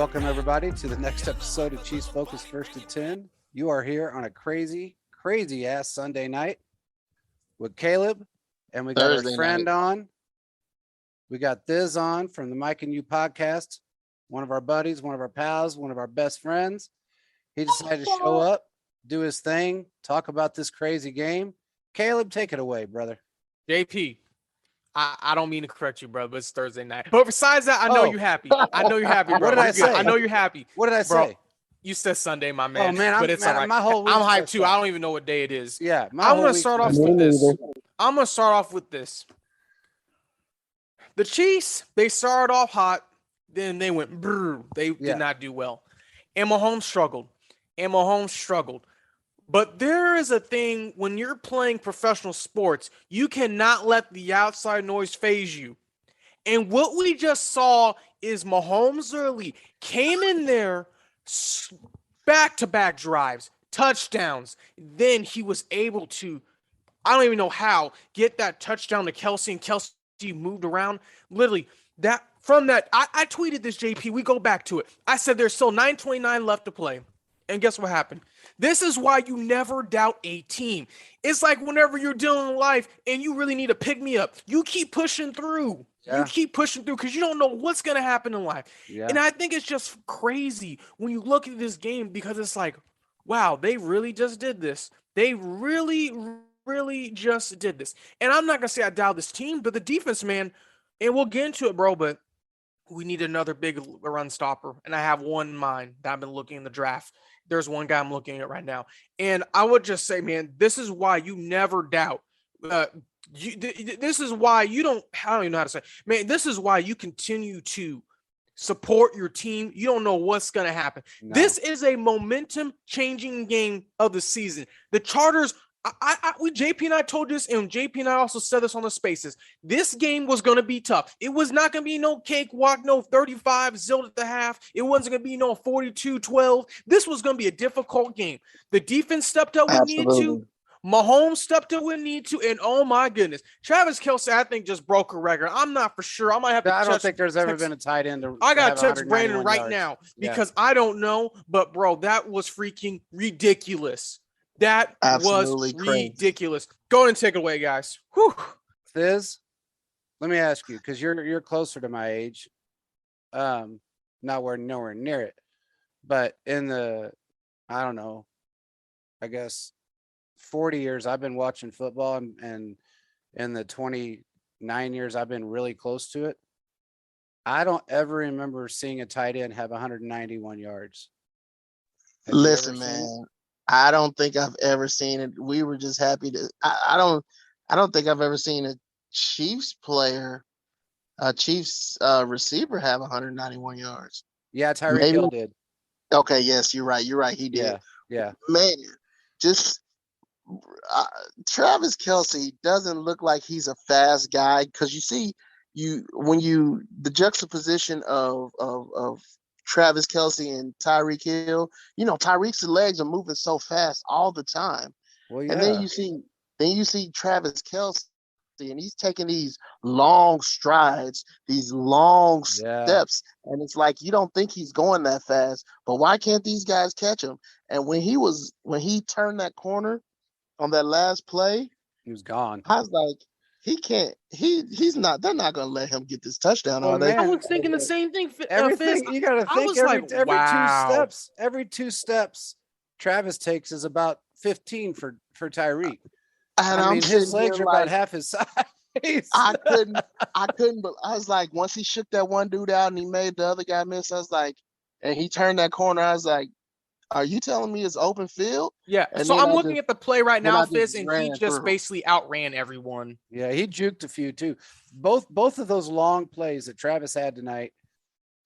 welcome everybody to the next episode of Chiefs Focus First and 10. You are here on a crazy ass Sunday night with Caleb, and we got Thursday our friend night. on. We got Thizz on from the Mike and You podcast, one of our buddies, one of our pals, one of our best friends. He decided to show up, do his thing, talk about this crazy game. Caleb, take it away, brother. JP, I don't mean to correct you, bro, but it's Thursday night. But besides that, I know you're happy. I know you're happy, bro. What did I You're good. say? I know you're happy. What did I Bro, say? you said Sunday, my man. Oh, man, but it's all right. my whole week's I'm hyped messed too. up. I don't even know what day it is. Yeah, I'm going to start off with this. The Chiefs, they started off hot, then they went brrr. They did not do well. And Mahomes struggled. But there is a thing when you're playing professional sports, you cannot let the outside noise phase you. And what we just saw is Mahomes early came in there, back-to-back drives, touchdowns. Then he was able to, I don't even know how, get that touchdown to Kelsey, and Kelsey moved around. Literally, that from that, I tweeted this, JP. We go back to it. I said there's still 9:29 left to play. And guess what happened? This is why you never doubt a team. It's like whenever you're dealing in life and you really need to pick me up, you keep pushing through. Yeah. You keep pushing through because you don't know what's going to happen in life. Yeah. And I think it's just crazy when you look at this game because it's like, wow, they really just did this. They really just did this. And I'm not going to say I doubt this team, but the defense, man, and we'll get into it, bro, but we need another big run stopper. And I have one in mind that I've been looking in the draft. There's one guy I'm looking at right now. And I would just say, man, this is why you never doubt. This is why you don't, I don't even know how to say, man, this is why you continue to support your team. You don't know what's going to happen. No. This is a momentum changing game of the season. The Chargers, JP and I told this, and JP and I also said this on the spaces. This game was going to be tough. It was not going to be no cakewalk, no 35-0 at the half. It wasn't going to be no 42-12. This was going to be a difficult game. The defense stepped up when it needed to. Mahomes stepped up when it needed to, and oh my goodness, Travis Kelce, I think, just broke a record. I'm not for sure. I might have to. I don't think there's ever been a tight end. I got to text Brandon right now because I don't know, but bro, that was freaking ridiculous. That Absolutely was ridiculous. Go ahead and take it away, guys. Whew. Thizz, let me ask you, because you're closer to my age. Nowhere near it. But in the, I don't know, I guess 40 years I've been watching football, and in the 29 years I've been really close to it, I don't ever remember seeing a tight end have 191 yards. Listen, man. I don't think I've ever seen it. We were just happy to. I don't think I've ever seen a Chiefs player, a Chiefs receiver have 191 yards. Yeah, Tyreek Hill did. Okay, yes, you're right. He did. Yeah. Man, just Travis Kelce doesn't look like he's a fast guy because you see, the juxtaposition of Travis Kelce and Tyreek Hill, Tyreek's legs are moving so fast all the time. Well, yeah. And then you see Travis Kelce, and he's taking these long strides, these long steps, and it's like you don't think he's going that fast. But why can't these guys catch him? And when he turned that corner on that last play, he was gone. I was like, he can't. He's not. They're not going to let him get this touchdown. Are they? I was thinking the same thing. Everything you got to think. Every two steps, Travis takes is about 15 for Tyreek. And I mean, his legs are about half his size. I couldn't. But I was like, once he shook that one dude out and he made the other guy miss, I was like, and he turned that corner, I was like, are you telling me it's open field? Yeah. And so I'm looking at the play right now, Thizz, and he just basically outran everyone. Yeah, he juked a few too. Both of those long plays that Travis had tonight,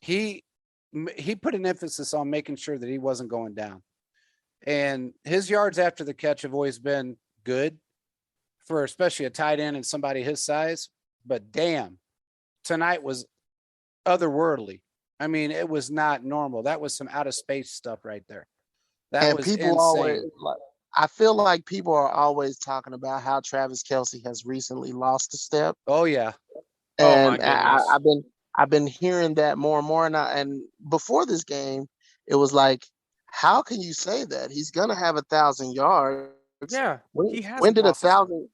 he put an emphasis on making sure that he wasn't going down. And his yards after the catch have always been good for especially a tight end and somebody his size. But damn, tonight was otherworldly. I mean, it was not normal. That was some out of space stuff right there. That was people insane. I feel like people are always talking about how Travis Kelce has recently lost a step. Oh yeah. And I've been hearing that more and more. And before this game, it was like, how can you say that? He's going to have 1,000 yards. Yeah, he When hasn't did lost this game.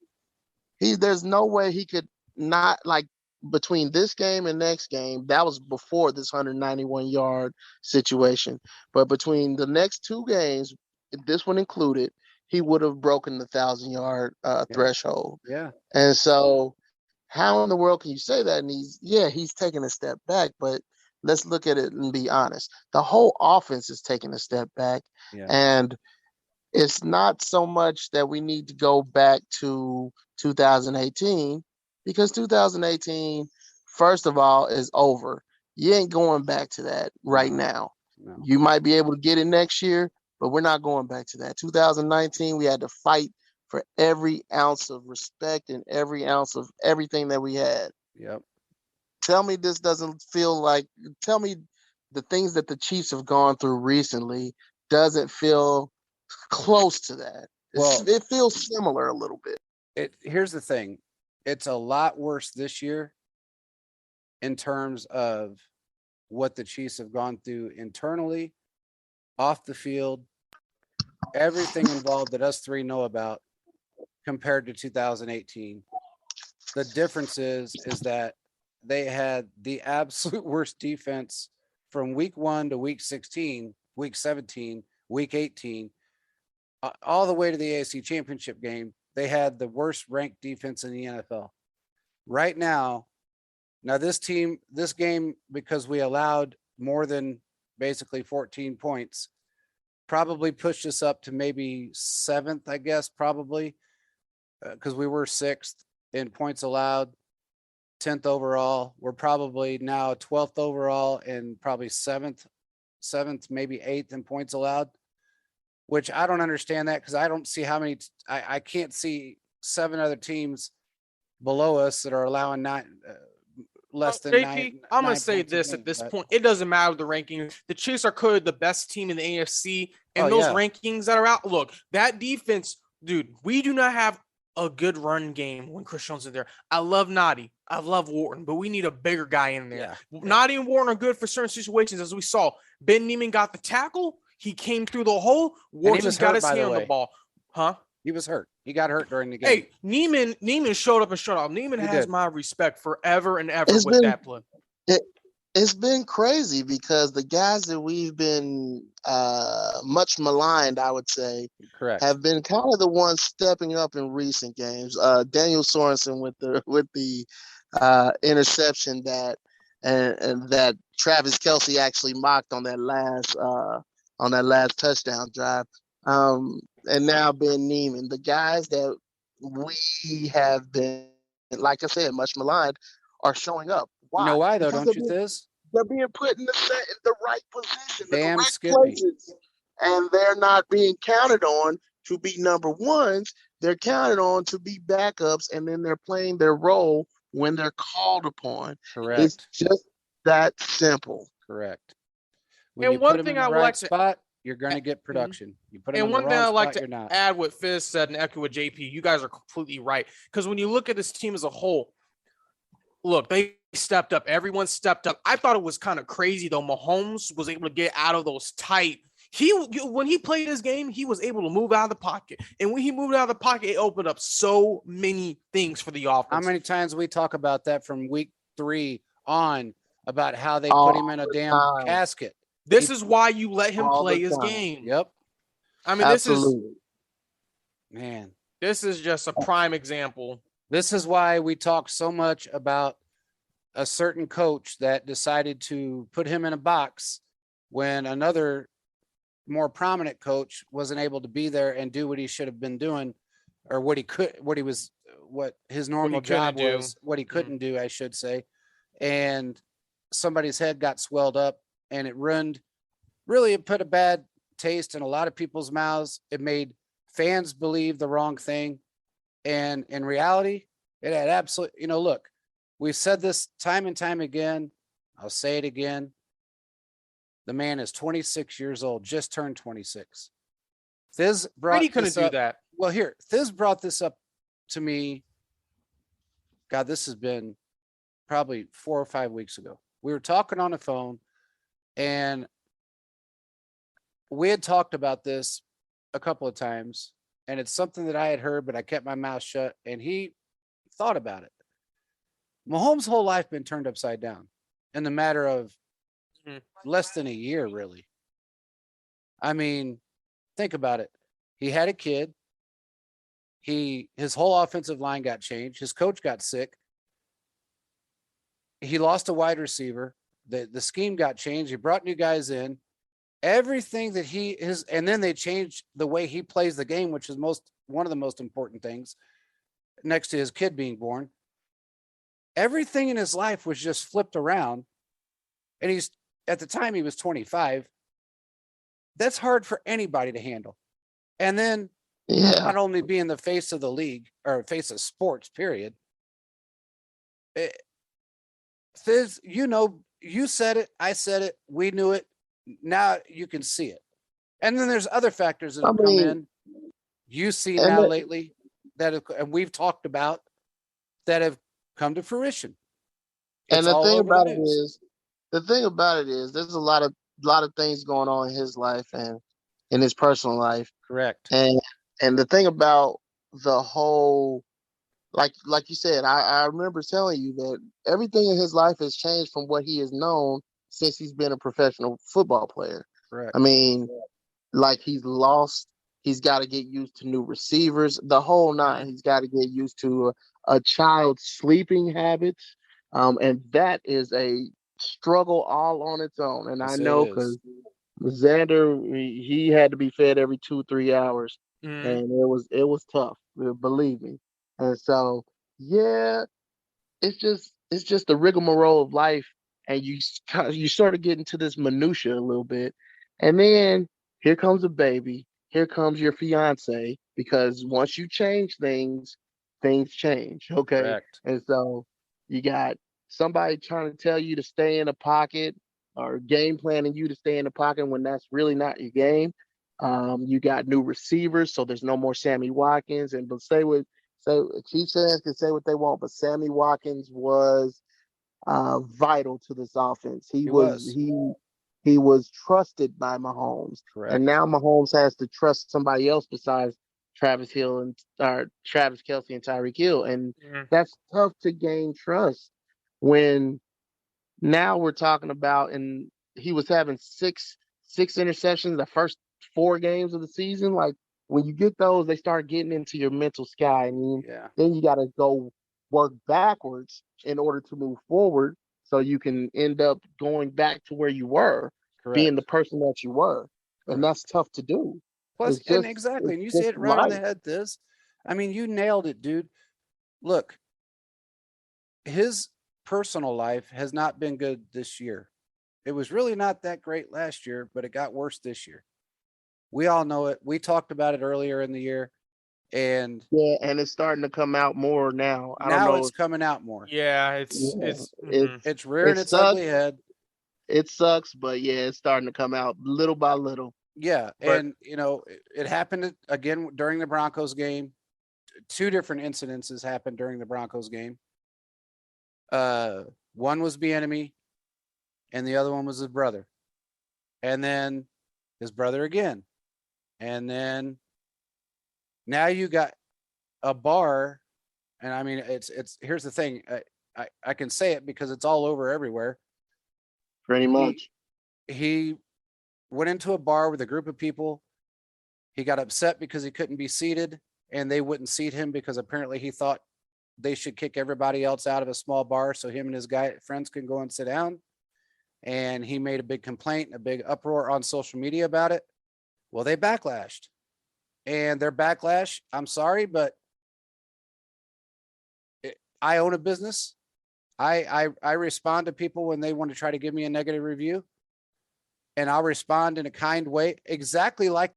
1,000? There's no way he could not, like, between this game and next game. That was before this 191-yard situation. But between the next two games, this one included, he would have broken the 1,000-yard threshold. Yeah. And so, how in the world can you say that? And he's taking a step back, but let's look at it and be honest. The whole offense is taking a step back. Yeah. And it's not so much that we need to go back to 2018, because 2018, first of all, is over. You ain't going back to that right now. No. You might be able to get it next year, but we're not going back to that. 2019, we had to fight for every ounce of respect and every ounce of everything that we had. Yep. Tell me this doesn't feel like, tell me the things that the Chiefs have gone through recently doesn't feel close to that. Well, it feels similar a little bit. Here's the thing. It's a lot worse this year in terms of what the Chiefs have gone through internally, off the field, everything involved that us three know about compared to 2018. The difference is that they had the absolute worst defense from week 1 to week 16, week 17, week 18, all the way to the AFC Championship game. They had the worst ranked defense in the NFL. Right now this game, because we allowed more than basically 14 points, probably pushed us up to maybe 7th, I guess, probably, because we were 6th in points allowed, 10th overall. We're probably now 12th overall and probably 7th, maybe 8th in points allowed, which I don't understand that, because I don't see how many, I can't see 7 other teams below us that are allowing less than JP, 9. I'm going to say this at this point. It doesn't matter the ranking. The Chiefs are clearly the best team in the AFC. And those rankings that are out, look, that defense, dude, we do not have a good run game when Chris Jones is there. I love Noddy. I love Wharton, but we need a bigger guy in there. Yeah. Noddy and Wharton are good for certain situations, as we saw. Ben Neiman got the tackle. He came through the hole. Wharton's got his hand on the ball. Huh? He was hurt. He got hurt during the game. Hey, Neiman showed up and shut off. Neiman has my respect forever and ever with that play. It's been crazy, because the guys that we've been much maligned, I would say, correct, have been kind of the ones stepping up in recent games. Daniel Sorensen with the interception that and that Travis Kelce actually mocked on that last touchdown drive. And now Ben Neiman, the guys that we have been, like I said, much maligned, are showing up. Why? You know why, though, Because don't you, Thizz? They're being put in the right position, Damn, the correct Skippy. places, and they're not being counted on to be number ones. They're counted on to be backups, and then they're playing their role when they're called upon. Correct. It's just that simple. Correct. When and you one put thing them in I the would right like spot, you're going to get production. You put them and in one the thing wrong I'd like spot, to you're not. add what Fizz said and echo with JP. You guys are completely right, because when you look at this team as a whole, look, they stepped up. Everyone stepped up. I thought it was kind of crazy, though. Mahomes was able to get out of those tight. When he played this game, he was able to move out of the pocket. And when he moved out of the pocket, it opened up so many things for the offense. How many times we talk about that from week 3 on, about how they put him in a damn casket? This is why you let him play his game. Yep. I mean, Absolutely. This is just a prime example. This is why we talk so much about a certain coach that decided to put him in a box when another more prominent coach wasn't able to be there and do what he should have been doing, or what his normal job was, what he couldn't do, I should say. And somebody's head got swelled up, and it put a bad taste in a lot of people's mouths. It made fans believe the wrong thing. And in reality, it had absolutely, look, we've said this time and time again. I'll say it again. The man is 26 years old, just turned 26. Thizz brought Brady couldn't do that. Well, here, Thizz brought this up to me. God, this has been probably 4 or 5 weeks ago. We were talking on the phone, and we had talked about this a couple of times, and it's something that I had heard, but I kept my mouth shut, and he thought about it. Mahomes' whole life been turned upside down in the matter of less than a year, really. I mean, think about it. He had a kid. His whole offensive line got changed. His coach got sick. He lost a wide receiver. The scheme got changed. He brought new guys in. Everything that and then they changed the way he plays the game, which is one of the most important things next to his kid being born. Everything in his life was just flipped around. And at the time he was 25. That's hard for anybody to handle. And then not only being the face of the league or face of sports, period. Thizz, you said it. I said it. We knew it. Now you can see it. And then there's other factors that have come in. You see now lately and we've talked about that have come to fruition. And the thing about it is there's a lot of things going on in his life and in his personal life. Correct. And the thing about the whole, like you said, I remember telling you that everything in his life has changed from what he has known since he's been a professional football player. Correct. I mean, like he's got to get used to new receivers, the whole nine. He's got to get used to a child's sleeping habits. And that is a struggle all on its own. And Yes, I know because Xander, he had to be fed every 2-3 hours. And it was tough, believe me. And so, yeah, it's just the rigmarole of life, and you sort of get into this minutia a little bit, and then here comes a baby, here comes your fiance, because once you change things change, okay? Correct. And so you got somebody trying to tell you to stay in the pocket or game planning you to stay in the pocket when that's really not your game. You got new receivers, so there's no more Sammy Watkins. And Chiefs fans can say what they want, but Sammy Watkins was vital to this offense. He was trusted by Mahomes. Correct. And now Mahomes has to trust somebody else besides Travis Kelce and Tyreek Hill. And that's tough to gain trust when now we're talking about, and he was having six interceptions the first 4 games of the season. Like when you get those, they start getting into your mental sky, and then you got to go work backwards in order to move forward, so you can end up going back to where you were, being the person that you were, and that's tough to do. Plus, and you say it right on the head, Thizz. I mean, you nailed it, dude. Look, his personal life has not been good this year. It was really not that great last year, but it got worse this year. We all know it. We talked about it earlier in the year, and and it's starting to come out more now. It's coming out more. Yeah, it's rearing its ugly head. It sucks, but it's starting to come out little by little. Yeah, and it happened again during the Broncos game. 2 different incidences happened during the Broncos game. One was Bieniemy, and the other one was his brother, and then his brother again, and then now you got a bar, and I mean it's here's the thing, I can say it because it's all over everywhere. Pretty much. He went into a bar with a group of people. He got upset because he couldn't be seated, and they wouldn't seat him because apparently he thought they should kick everybody else out of a small bar so him and his friends can go and sit down. And he made a big complaint, a big uproar on social media about it. Well, they backlashed. And their backlash, I'm sorry, but I own a business. I respond to people when they want to try to give me a negative review. And I'll respond in a kind way, exactly like